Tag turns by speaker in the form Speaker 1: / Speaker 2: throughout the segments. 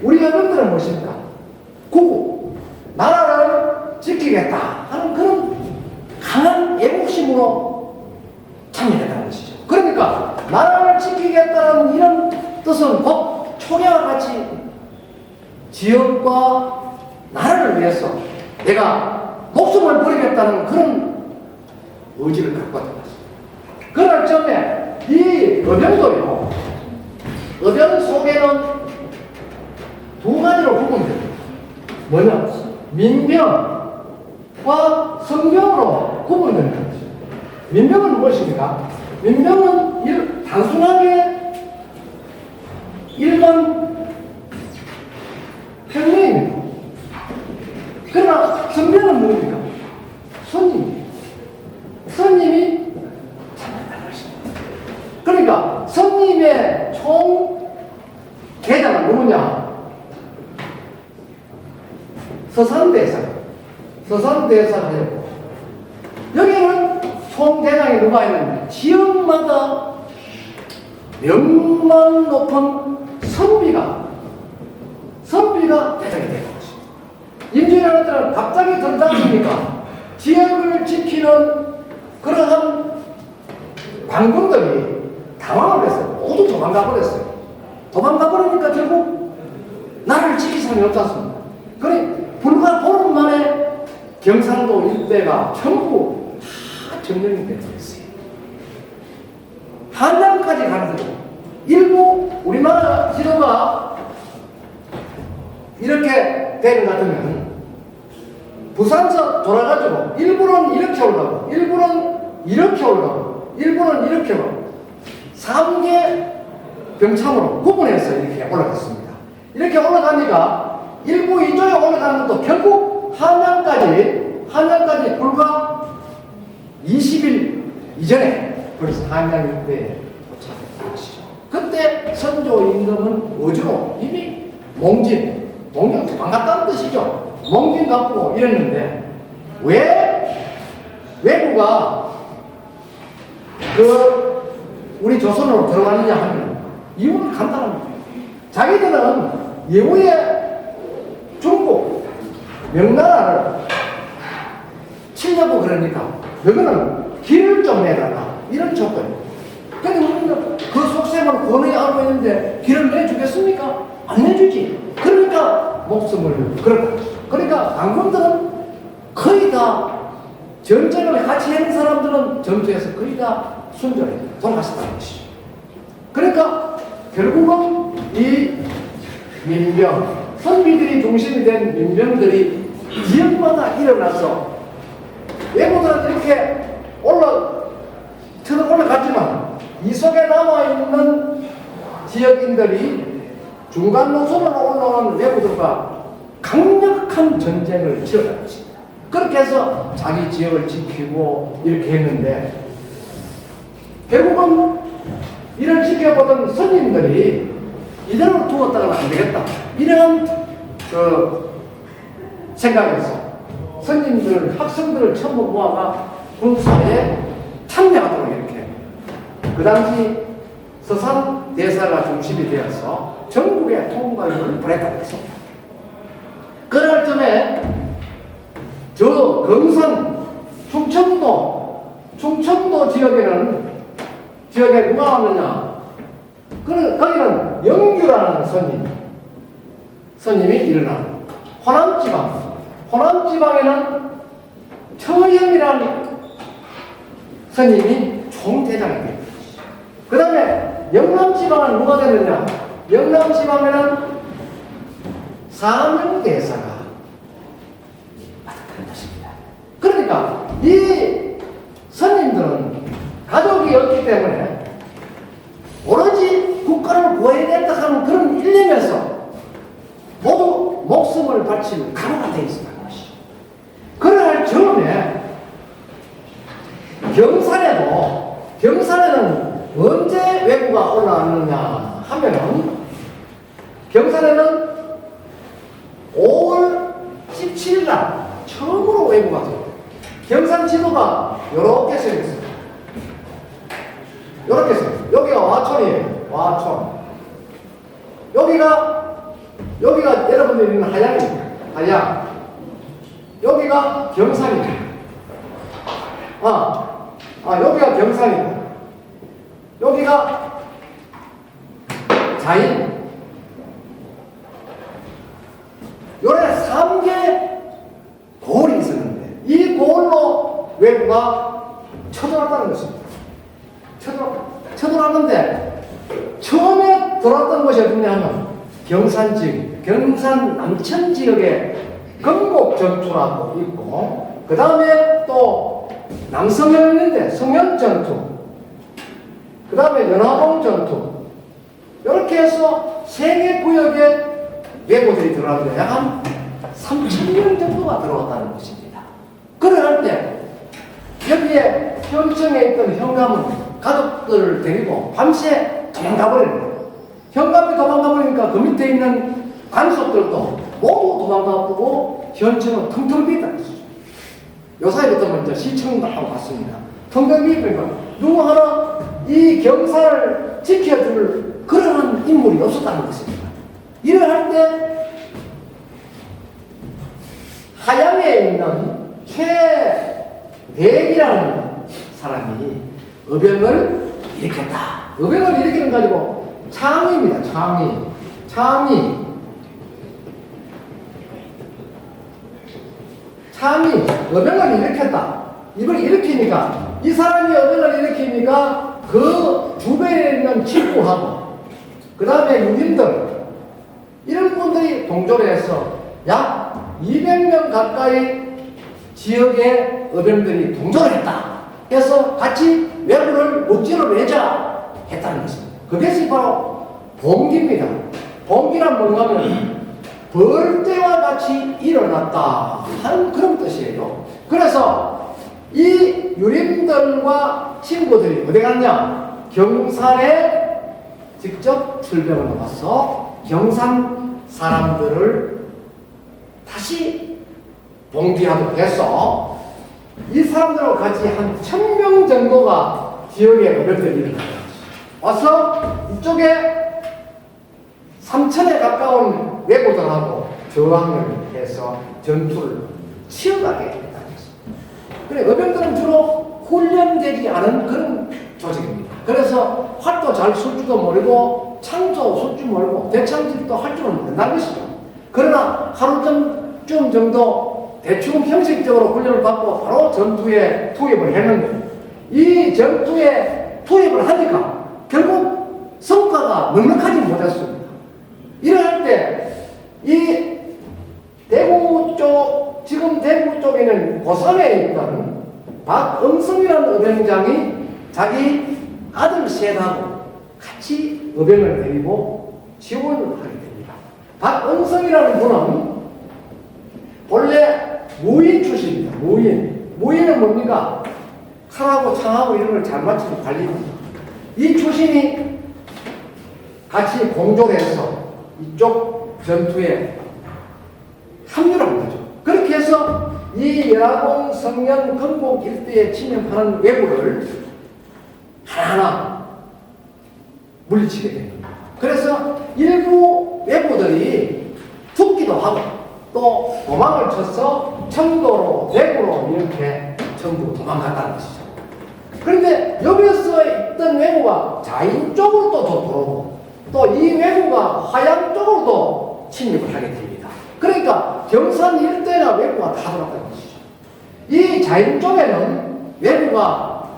Speaker 1: 우리 여러분들은 무엇입니까? 구구, 나라를 지키겠다 하는 그런 강한 애국심으로 참여했다는 것이죠. 그러니까 나라를 지키겠다는 이런 뜻은 곧 초계와 같이 지역과 나라를 위해서 내가 목숨을 버리겠다는 그런 의지를 갖고 있는 것입니다. 그럴 점에 이 의병도요, 의병 속에는 두 가지로 구분됩니다. 뭐냐? 민병과 성병으로 구분됩니다. 민병은 무엇입니까? 민병은 단순하게 일반 평민입니다. 그러나 성병은 뭡니까? 손님입니다. 손님이 참여한다는 것입니다. 그러니까 손님의 총 계장은 누구냐? 서산대사가 되고, 여기는 총대장이 누가 있는데 지역마다 명만 높은 선비가 대장이 되는 것입니다. 임진왜란때는 갑자기 들어닥치니까 지역을 지키는 그러한 관군들이 당황을 했어요. 모두 도망가 버렸어요. 도망가 버리니까 결국 나라를 지킬 사람이 없지 않습니까? 그래 불과 보름 만에 경상도 일대가 전부 다 점령이 되었어요. 한양까지 가는 거죠. 일부 우리나라 지도가 이렇게 되는 것 같으면 부산서 돌아가지고 일부는 이렇게 올라가고 일부는 이렇게 올라가고 일부는 이렇게 올라가고 3개 병참으로 구분해서 이렇게 올라갔습니다. 이렇게 올라가니까 일부 이쪽에 올라가는 것도 결국 한양까지 불과 20일 이전에 벌써 한양 일대에 도착했다는 것이죠. 그때 선조 임금은 어주로 이미 몽진 도망갔다는 뜻이죠. 몽진 갖고 이랬는데 왜 외구가 우리 조선으로 들어가느냐 하면 이유는 간단합니다. 자기들은 이후에 중국 명나라를 치려고 그러니까 너희는 길을 좀 내달라 이런 조건이에요. 근데 우리는 그 속셈을 권하게 알고 있는데 길을 내주겠습니까? 안 내주지. 그러니까 목숨을 걸었다. 그러니까 당군들은 거의 다 전쟁을 같이 하는 사람들은 전투에서 거의 다 순전히 돌아가셨다는 것이죠. 그러니까 결국은 이 민병, 선비들이 중심이 된 민병들이 지역마다 일어나서 외부들은 이렇게 올라갔지만 이 속에 남아있는 지역인들이 중간 노선으로 올라오는 외부들과 강력한 전쟁을 치러간 것입니다. 그렇게 해서 자기 지역을 지키고 이렇게 했는데 결국은 이를 지켜보던 선임들이 이대로 두었다가는 안 되겠다. 이런 생각에서 선임들, 학생들을 전부 모아가 군사에 참여하도록 이렇게 그 당시 서산 대사가 중심이 되어서 전국의 통과율을 보냈다고 했습니다. 그럴 점에 저 경산 충청도 지역에 누가 왔느냐? 거기는 영규라는 선임이 일어나는 호남지방에는 처형이라는 선임이 총대장이 됩니다. 그 다음에 영남지방은 누가 되느냐? 영남지방에는 사명대사가 맡았다는 것입니다. 그러니까 이 선임들은 가족이 없기 때문에 오로지 국가를 구해야겠다 하는 그런 일념에서 모두 목숨을 바칠 각오가 되어 있었다는 것이죠. 그러할 즈음에 경산에는 언제 외구가 올라왔느냐 하면은 경산에는 5월 17일 날 처음으로 외구가 들어요. 경산 지도가 이렇게 써 있습니다. 이렇게 써 있어요. 여기가 와촌이에요. 와촌. 여기가 여러분들이 있는 하양입니다. 하양. 여기가 경산입니다. 여기가 경산이고, 여기가 자인. 요래 3개 고을이 있었는데, 이 고을로 외부가 쳐들어왔다는 것입니다. 쳐들어왔는데, 처음에 들어왔던 것이 어디냐 하면, 경산 지역, 경산 남천 지역에 건국 전투라고 있고, 그 다음에 또 남성현 있는데 성현 전투, 그 다음에 연화봉 전투, 이렇게 해서 3개 구역에 왜고들이 들어왔는데 약 한 3,000명 정도가 들어왔다는 것입니다. 그럴 때 여기에 현청에 있던 현감은 가족들을 데리고 밤새 도망가버리는 거예요. 현감이 도망가버리니까 그 밑에 있는 관속들도 모두 도망가고 현청은 텅텅 비었다는 것이죠. 요사이부터 먼저 시청도 하고 갔습니다. 텅텅 비으니까 누구 하나 이 경사를 지켜줄 그런 인물이 없었다는 것입니다. 일을 할 때 하양에 있는 최대기라는 사람이 의병을 일으켰다. 의병을 일으키는 가지고 창의입니다. 창의 의병을 일으켰다. 이걸 일으키니까 이 사람이 의병을 일으키니까 그 주변에 있는 친구하고 그 다음에 유민들 이런 분들이 동조를 해서 약 200명 가까이 지역의 의병들이 동조를 했다. 그래서 같이 외구를 목지로 내자 했다는 것입니다. 그것이 바로 봉기입니다. 봉기란 뭔가 하면 벌떼와 같이 일어났다 하는 그런 뜻이에요. 그래서 이 유림들과 친구들이 어디 갔냐? 경산에 직접 출병을 와서 경산 사람들을 다시 봉기하도록 해서 이 사람들하고 같이 한 1,000명 정도가 지역에 의병들이 일어났다. 와서 이쪽에 3,000에 가까운 왜고들하고 저항을 해서 전투를 치열하게 했다는 것입니다. 그래, 의병들은 주로 훈련되지 않은 그런 조직입니다. 그래서 활도 잘 쏠 줄도 모르고 창도 쏠 줄 모르고 대창질도 할 줄은 모른다는 것이죠. 그러나 하루쯤 정도 대충 형식적으로 훈련을 받고 바로 전투에 투입을 했는데 이 전투에 투입을 하니까 결국 성과가 넉넉하지 못했습니다. 이럴 때 이 대구 쪽, 지금 대구 쪽에는 고산에 있던 박응성이라는 의병장이 자기 아들 셋하고 같이 의병을 데리고 지원을 하게 됩니다. 박응성이라는 분은 본래 무인 출신입니다. 무인은 뭡니까? 칼하고 창하고 이런 걸 잘 맞추는 관리입니다. 이 출신이 같이 공조해서 이쪽 전투에 합류를 한 거죠. 그렇게 해서 이 연화봉, 성년, 건국 일대에 침입하는 왜구를 하나하나 물리치게 됩니다. 그래서 일부 왜구들이 죽기도 하고 또 도망을 쳐서 청도로, 대구로 이렇게 전부 도망갔다는 것이죠. 그런데 여기서 있던 왜구가 자인 쪽으로 또 돌아오고 또 이 왜구가 화양 쪽으로도 침입을 하게 됩니다. 그러니까 경산 일대나 왜구가 다 돌아갔다는 것이죠. 이 자인 쪽에는 왜구가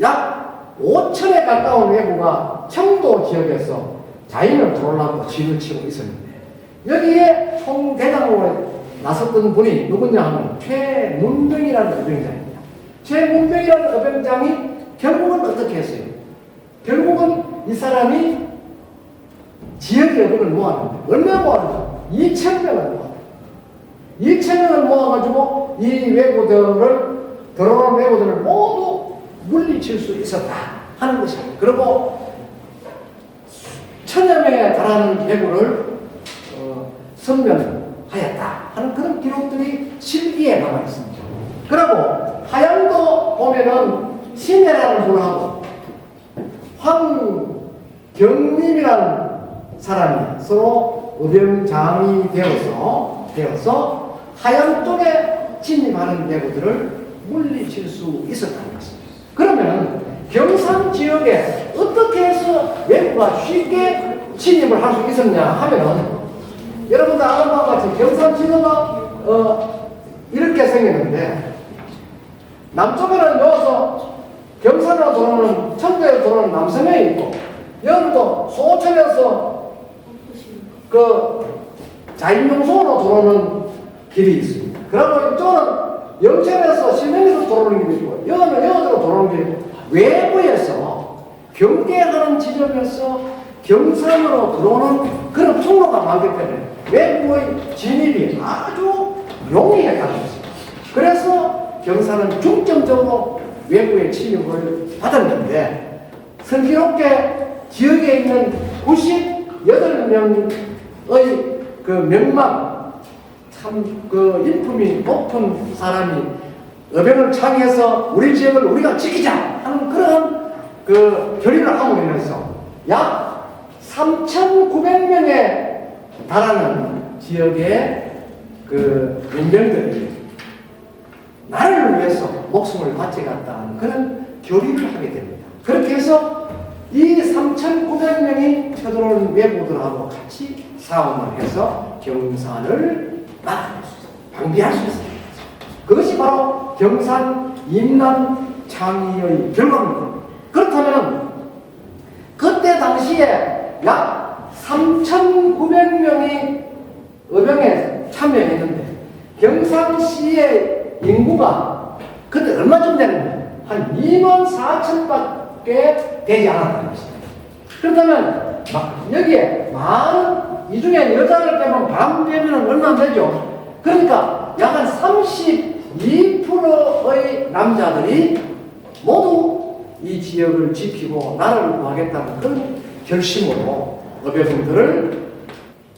Speaker 1: 약 5,000에 가까운 왜구가 청도 지역에서 자인을 들어오려고 진을 치고 있었는데 여기에 총대장으로 나섰던 분이 누구냐 하면 최문병이라는 의병장입니다. 최문병이라는 의병장이 결국은 어떻게 했어요? 결국은 이 사람이 지역의 의병을 모았는데 얼마 모았는가? 2,000명을 모았다. 2,000명을 모아가지고 이 왜구들을 들어오는 왜구들을 모두 물리칠 수 있었다 하는 것입니다. 그리고 1,000여 명에 달하는 왜구를 선면하였다 하는 그런 기록들이 실기에 남아 있습니다. 그리고 하양도 보면은 신혜라는 분하고 황경림이라는 사람이 서로 의병장이 되어서 하양 쪽에 진입하는 내부들을 물리칠 수 있었다는 것입니다. 그러면 경상 지역에 어떻게 해서 외부가 쉽게 진입을 할 수 있었냐 하면 여러분들 아는 바와 같이 경상 지도가 이렇게 생겼는데 남쪽에는 여기서 경산으로 들어오는 청도에 들어오는 남섬에 있고 여기도 소천에서 그 자인용소로 들어오는 길이 있습니다. 그리고 이쪽은 영천에서 신명에서 들어오는 길이 있고 여기는 여기로 들어오는 길이 있고 외부에서 경계하는 지점에서 경산으로 들어오는 그런 통로가 많기 때문에 외부의 진입이 아주 용이했다는 것입니다. 그래서 경산은 중점적으로 외부의 침입을 받았는데 슬기롭게 지역에 있는 98명의 그 명망 참 그 인품이 높은 사람이 의병을 창의해서 우리 지역을 우리가 지키자 하는 그런 그 결의를 함으로 인해서 약 3,900명에 달하는 지역의 그 용병들이 나라를 위해서 목숨을 바쳐갔다는 그런 결의를 하게 됩니다. 그렇게 해서 이 3,900명이 쳐들어오는 외부들하고 같이 싸움을 해서 경산을 방비할 수 있습니다. 그것이 바로 경산 임남 창의의 결과입니다. 그렇다면 그때 당시에 약 3,900명이 의병에 참여했는데 경상시의 인구가 그때 얼마쯤 되는데 한 24,000밖에 되지 않았다는 것입니다. 그렇다면 여기에 많은 이 중에 여자를 빼면 반 빼면 얼마 안 되죠. 그러니까 약 한 32%의 남자들이 모두 이 지역을 지키고 나라를 구하겠다는 그런 결심으로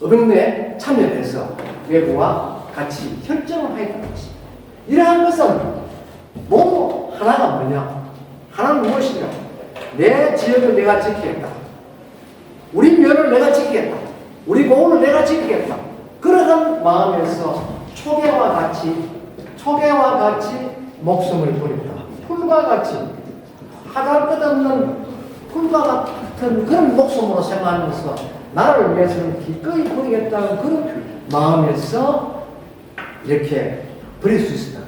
Speaker 1: 의병대에 참여해서 외부와 같이 협정을 하였다는 것입니다. 이러한 것은 모두 하나가 뭐냐? 하나는 무엇이냐? 내 지역을 내가 지키겠다. 우리 면을 내가 지키겠다. 우리 보호를 내가 지키겠다. 그러한 마음에서 초계와 같이 목숨을 버린다. 풀과 같이 하다 끝없는 풀과 같은 그런 목숨으로 생각하면서 나라를 위해서는 기꺼이 버리겠다는 그런 마음에서 이렇게 버릴 수 있습니다.